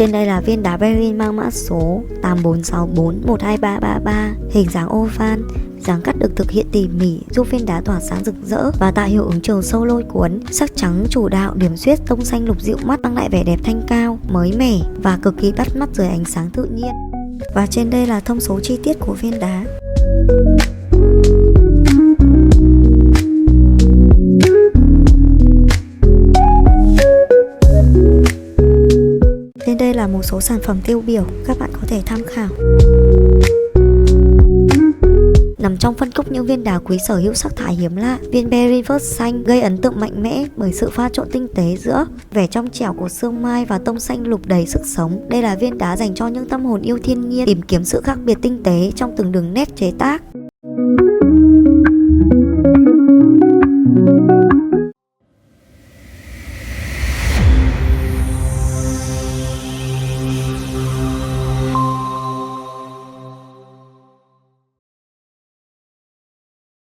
Trên đây là viên đá Beryllium mang mã số 8464123333, hình dáng oval, dáng cắt được thực hiện tỉ mỉ, giúp viên đá tỏa sáng rực rỡ và tạo hiệu ứng chiều sâu lôi cuốn. Sắc trắng chủ đạo, điểm xuyết tông xanh lục dịu mắt, mang lại vẻ đẹp thanh cao, mới mẻ và cực kỳ bắt mắt dưới ánh sáng tự nhiên. Và trên đây là thông số chi tiết của viên đá. Trên đây là một số sản phẩm tiêu biểu các bạn có thể tham khảo. Nằm trong phân khúc những viên đá quý sở hữu sắc thái hiếm lạ, viên Beryllium xanh gây ấn tượng mạnh mẽ bởi sự pha trộn tinh tế giữa vẻ trong trẻo của sương mai và tông xanh lục đầy sức sống. Đây là viên đá dành cho những tâm hồn yêu thiên nhiên, tìm kiếm sự khác biệt tinh tế trong từng đường nét chế tác.